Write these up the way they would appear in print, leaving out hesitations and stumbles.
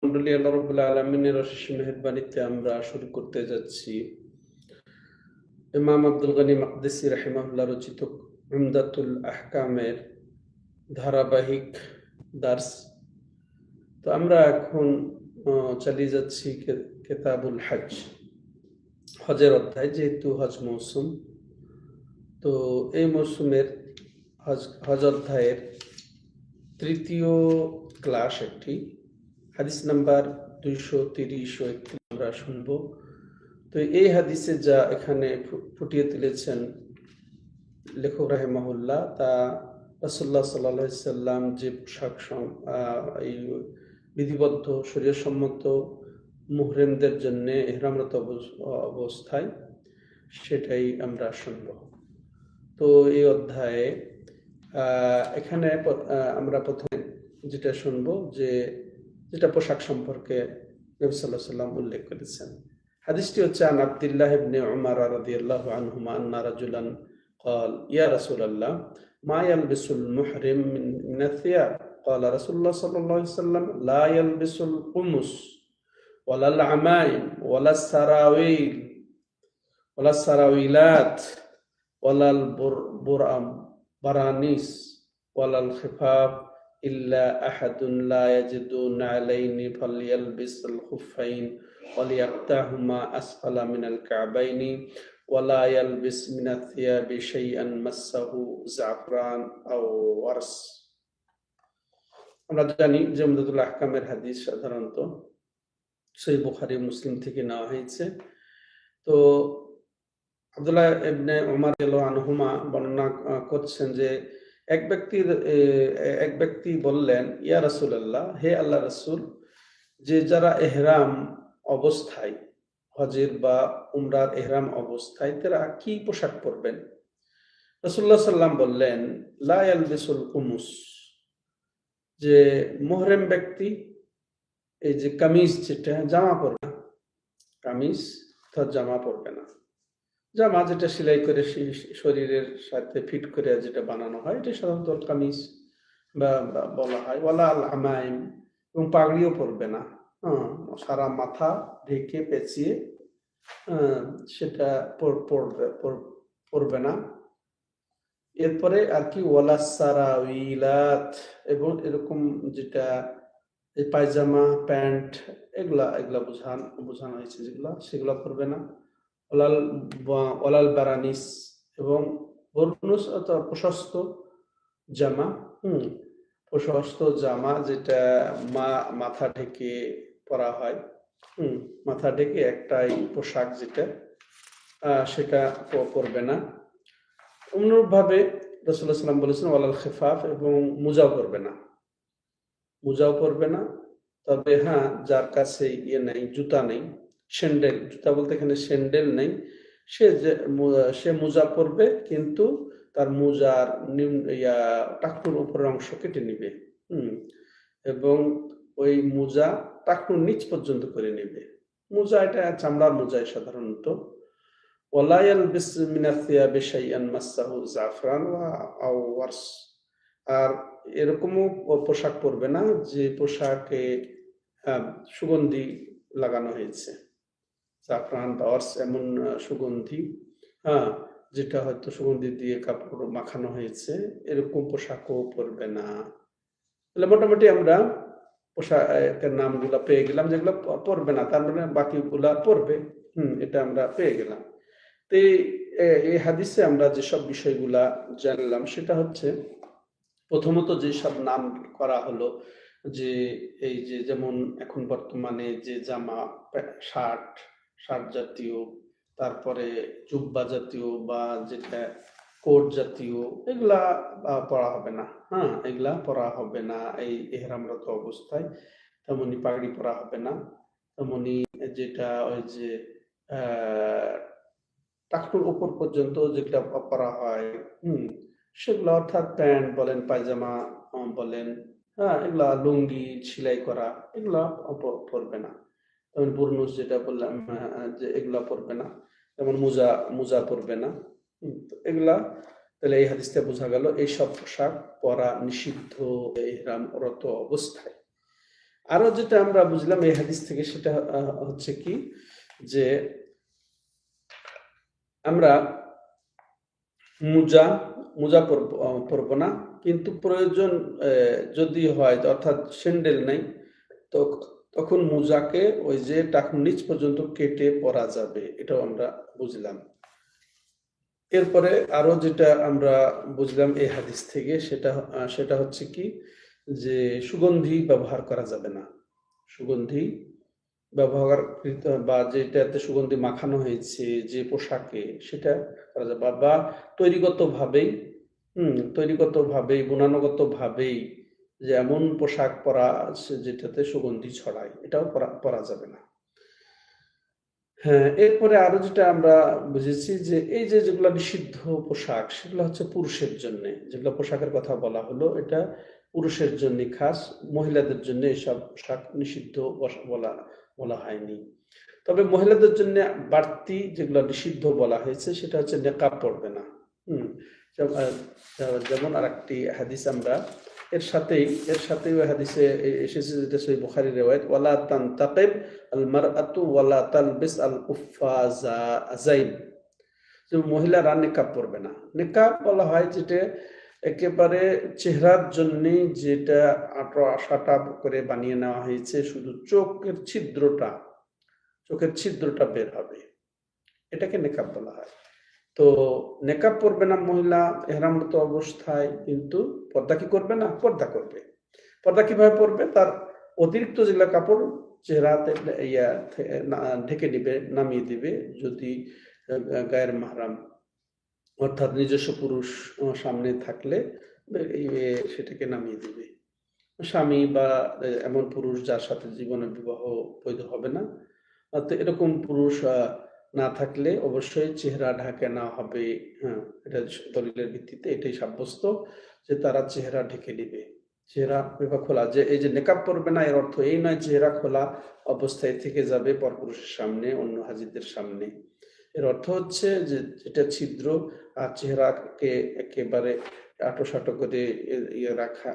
মন্ডলী আল্লাহ রাব্বুল আলামিনের অশেষ মেহেরবানিতে আমরা শুরু করতে যাচ্ছি ইমাম আব্দুল গনি মাকদিসি রাহিমাহুল্লাহ রচিত উমদাতুল আহকামের ধারাবাহিক দার্স। তো আমরা এখন চালিয়ে যাচ্ছি কিতাবুল হজ, হজের অধ্যায়। যেহেতু হজ মৌসুম, তো এই মৌসুমের হজ অধ্যায়ের তৃতীয় ক্লাস একটি হাদিস নাম্বার 230 ও 31 আমরা শুনব। তো এই হাদিসে যা এখানে ফুটিয়ে তুলেছেন লেখক রাহিমাহুল্লাহ, তা রাসূলুল্লাহ সাল্লাল্লাহু আলাইহি সাল্লাম যে পোশাক এই বিধিবদ্ধ শরীয়তসম্মত মুহরিমদের জন্য ইহরামরত অবস্থায়, সেটাই আমরা শুনব। তো এই অধ্যায়ে এখানে আমরা প্রথমে যেটা শুনবো, যেটা পোশাক সম্পর্কে নবী সাল্লাল্লাহু আলাইহি সাল্লাম উল্লেখ করেছেন। হাদিসটি হচ্ছে আন আব্দুল্লাহ ইবনে উমর রাদিয়াল্লাহু আনহুমা আন্না রাজুলান قال يا رسول الله ما يلبس المحرم من الثياب قال رسول الله صلى الله عليه وسلم لا يلبس القمص ولا العمائم ولا السراويل ولا السراويلات ولا البرانيس ولا الخفاف إلا أحد لا يجد نعلين فليلبس الخفين وليقطعهما أسفل من الكعبين ولا يلبس من الثياب شيئا مسه زعفران أو ورس। আমরা জানি যে উমদাতুল আহকামের হাদিস সাধারণত সহিহ বুখারী মুসলিম থেকে নেওয়া হয়েছে। তো আব্দুল্লাহ ইবনে উমর রাদিয়াল্লাহু আনহুমা বর্ণনা করছেন যে এক ব্যক্তি বললেন, ইয়া রাসূলুল্লাহ, হে আল্লাহ রাসূল, যে যারা ইহরাম অবস্থায়, হজের বা উমরার ইহরাম অবস্থায়, তারা কি পোশাক পরবেন? রাসূলুল্লাহ সাল্লাম বললেন, লা ইয়ালবিসুল কুমুস, যে মুহরিম ব্যক্তি এই যে কামিজ, যেটা জামা পরবে না, কামিজ অর্থাৎ জামা পরবে না। জামা যেটা সেলাই করে শরীরের সাথে ফিট করে যেটা বানানো হয়, এটা সাধারণত কামিজ বা বলা হয়। ওয়ালা আল আমাইম, এবং পাগড়িও পরবে না। সারা মাথা ঢেকে পেঁচিয়ে সেটা পরবে না। এরপরে আর কি, ওয়ালা সারাউইলাত, এবং এরকম যেটা এই পায়জামা, প্যান্ট, এগুলা বোঝানো হয়েছে, সেগুলা পরবে না। ওলাল বারানিস, এবং বরনুস অথবা প্রশস্ত জামা, প্রশস্ত জামা যেটা মাথা ঢেকে পরা হয়, মাথা ঢেকে একটাই পোশাক যেটা, সেটা পরবে না। অনুরূপভাবে রাসূলুল্লাহ সাল্লাল্লাহু আলাইহি ওয়াসাল্লাম বলেছেন ওয়ালাল খিফাফ, এবং মোজাও পরবে না। তবে হ্যাঁ, যার কাছে নেই, জুতা নেই, স্যান্ডেল, জুতা বলতে এখানে স্যান্ডেল নেই, সে মোজা পরবে, কিন্তু তার মোজার টাকনুর উপরের অংশ কেটে নিবে, এবং ওই মোজা টাকনুর নিচ পর্যন্ত করে নেবে। মোজা এটা চামড়ার মোজায় সাধারণত। ওয়ালা ইয়ালবিস মিনাস সিয়াবি শাইআন মাসসাহু জাফরান আও ওয়ারস, আর এরকমও পোশাক পরবে না যে পোশাকে সুগন্ধি লাগানো হয়েছে, জাফরান বা ওয়ারস, এমন সুগন্ধি, যেটা হয়তো সুগন্ধি দিয়ে কাপড় মাখানো হয়েছে, এরকম পোশাকও পরবে না। তাহলে মোটামুটি আমরা পোশাকের নামগুলা পেয়ে গেলাম, যেগুলো পরবে না, তার মানে বাকিগুলা পরবে। এটা আমরা পেয়ে গেলাম। তো এই হাদিসে আমরা যেসব বিষয়গুলা জানলাম, সেটা হচ্ছে প্রথমত যেসব নাম করা হলো, যে এই যে যেমন এখন বর্তমানে যে জামা, শার্ট জাতীয়, তারপরে জুব্বা জাতীয় বা যেটা কোট জাতীয়, এগুলা পরা হবে না। এগুলা পরা হবে না এই ইহরামরত অবস্থায়। তেমনি পাগড়ি পরা হবে না। তেমনি যেটা ওই যে টাকনুর উপর পর্যন্ত যেটা পরা হয়, সেগুলো অর্থাৎ প্যান্ট বলেন, পায়জামা বলেন, এগুলা লুঙ্গি সেলাই করা, এগুলা পরবে না। যেমন বুরনুস যেটা বললাম, যে এগুলা পরবে না। যেমন মোজা পরবে না। এগুলা, তাহলে এই হাদিস থেকে বোঝা গেল এইসব পোশাক পরা নিষিদ্ধ ইহরামরত অবস্থায়। আরো যেটা আমরা বুঝলাম এই হাদিস থেকে সেটা হচ্ছে কি, যে আমরা মোজা মোজা পরবো না, কিন্তু প্রয়োজন যদি হয়, অর্থাৎ স্যান্ডেল নাই, তো তখন মোজাকে ওই যে টাকনু নিচ পর্যন্ত কেটে পরা যাবে, এটাও আমরা বুঝলাম। এরপরে আরো যেটা আমরা বুঝলাম এই হাদিস থেকে সেটা হচ্ছে কি, যে সুগন্ধি ব্যবহার করা যাবে না। সুগন্ধি ব্যবহারকৃত বা যেটাতে সুগন্ধি মাখানো হয়েছে যে পোশাকে, সেটা করা যাবে বা তৈরিগতভাবেই তৈরিগতভাবেই বুনানোগতভাবেই যে এমন পোশাক পরা যেটাতে সুগন্ধি ছড়ায়, এটাও পরা যাবে না। হ্যাঁ, এরপরে আরো যেটা আমরা বুঝেছি যে এই যে যেগুলো নিষিদ্ধ পোশাক, সেগুলো হচ্ছে পুরুষের জন্য। যেগুলো পোশাকের কথা বলা হলো, এটা পুরুষের জন্য খাস, মহিলাদের জন্য এসব পোশাক নিষিদ্ধ বলা বলা হয়নি। তবে মহিলাদের জন্য বাড়তি যেগুলো নিষিদ্ধ বলা হয়েছে সেটা হচ্ছে নেকাব পড়বে না। হুম যেমন আর একটি হাদিস আমরা এর সাথেই ওই হাদিসে এসেছে, যেটা সহিহ বুখারীর রিওয়ায়াত, ওয়ালা তানতাকিব আল মারআতু ওয়ালা তালবিস আল কুফফাযাইন, যে মহিলারা নেকাব পরবে না। নেকাব বলা হয় যেটা একেবারে চেহারার জন্য, যেটা আশাটা করে বানিয়ে নেওয়া হয়েছে, শুধু চোখের ছিদ্রটা বের হবে, এটাকে নেকাব বলা হয়। তো নেকাব পরবে না মহিলা এহরামরত অবস্থায়, কিন্তু পর্দা কি করবে না? পর্দা করবে। পর্দা কিভাবে পরবে? তার অতিরিক্ত যেগুলা কাপড় চেহারাতে ঢেকে দিবে, নামিয়ে দিবে, যদি গায়ের মাহরাম অর্থাৎ নিজস্ব পুরুষ সামনে থাকলে সেটাকে নামিয়ে দিবে। স্বামী বা এমন পুরুষ যার সাথে জীবনে বিবাহ বৈধ হবে না, তো এরকম পুরুষ না থাকলে অবশ্যই চেহারা ঢাকে না হবে। হ্যাঁ, এটা দলিলের ভিত্তিতে এটাই সাব্যস্ত যে তারা চেহারা ঢেকে দিবে। চেহারা খোলা, যে এই যে নেকাব পরবে না, এর অর্থ এই নয় চেহারা খোলা অবস্থায় থেকে যাবে পরপুরুষের সামনে, অন্য হাজিদের সামনে। এর অর্থ হচ্ছে যে যেটা ছিদ্র আর চেহারাকে একেবারে আঁটো-সাঁটো করে ইয়ে রাখা,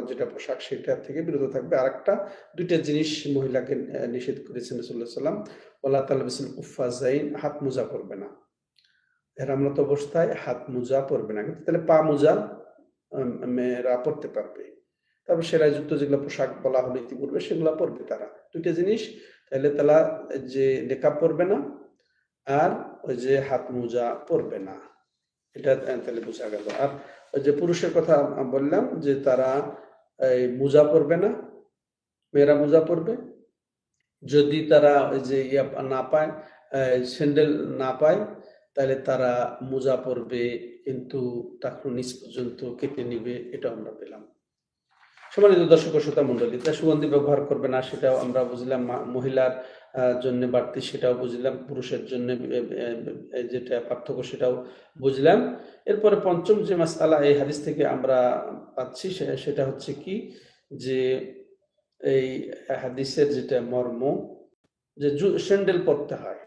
যেটা পোশাক সেটা থেকে বিরত থাকবে। আরেকটা, দুইটা জিনিস মহিলাকে নিষেধ করেছেন রাসূলুল্লাহ সাল্লাল্লাহু আলাইহি ওয়াসাল্লাম, ওয়ালা তালবিসুল কুফফাযাইন, হাত মোজা পরবে না। এহরামরত অবস্থায় হাত মোজা পরবে না, কিন্তু তাহলে পা মোজা মেয়েরা পরতে পারবে। তারপর সেলাইযুক্ত যেগুলো পোশাক বলা হলো ইতিপূর্বে, সেগুলো পরবে তারা। দুইটা জিনিস, তাহলে তারা যে নেকাব পরবে না, আর ওই যে হাত মোজা পরবে না, এটা তাহলে বোঝা গেল। আর ওই যে পুরুষের কথা বললাম যে তারা এই মোজা পরবে না, মেয়েরা মোজা পরবে। যদি তারা ওই যে না পায়, স্যান্ডেল না পায়, তাহলে তারা মোজা পরবে, কিন্তু টাকনু নিচ পর্যন্ত কেটে নিবে, এটা আমরা পেলাম। সম্মানিত দর্শক ও শ্রোতা মণ্ডলী, তা সুগন্ধি ব্যবহার করবে না সেটাও আমরা বুঝলাম, মহিলার জন্য বাড়তি সেটাও বুঝলাম, পুরুষের জন্য যেটা পার্থক্য সেটাও বুঝলাম। এরপরে পঞ্চম যে মাসআলা এই হাদিস থেকে আমরা পাচ্ছি সেটা হচ্ছে কি, যে এই হাদিসের যেটা মর্ম, যে স্যান্ডেল পরতে হয়,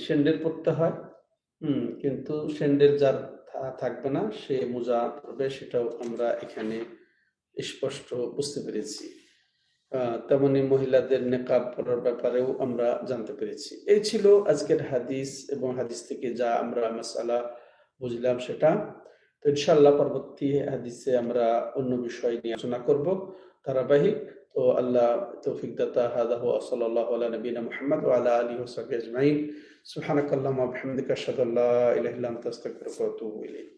স্যান্ডেল পরতে হয়, কিন্তু স্যান্ডেল যার থাকবে না সে মোজা পরবে, সেটাও আমরা এখানে স্পষ্ট বুঝতে পেরেছি। তেমনি মহিলাদের নেকাব পরার ব্যাপারেও আমরা জানতে পেরেছি। এই ছিল আজকের হাদিস, এবং হাদিস থেকে যা আমরা মাসআলা বুঝলাম সেটা। তো ইনশাআল্লাহ পরবর্তী হাদিসে আমরা অন্য বিষয় নিয়ে আলোচনা করব, ধারাবাহিক। তো আল্লাহ তৌফিক দাতা। হাদা হুয়া সাল্লাল্লাহু আলা নবিয়িনা মুহাম্মদ ওয়া আলা আলিহি ওয়া সাহবিহি আজমাইন। সুবহানাকাল্লাহুম্মা ওয়া বিহামদিকা আশহাদু আল্লা ইলাহা ইল্লা আনতা আস্তাগফিরুকা ওয়া আতুবু ইলাইক।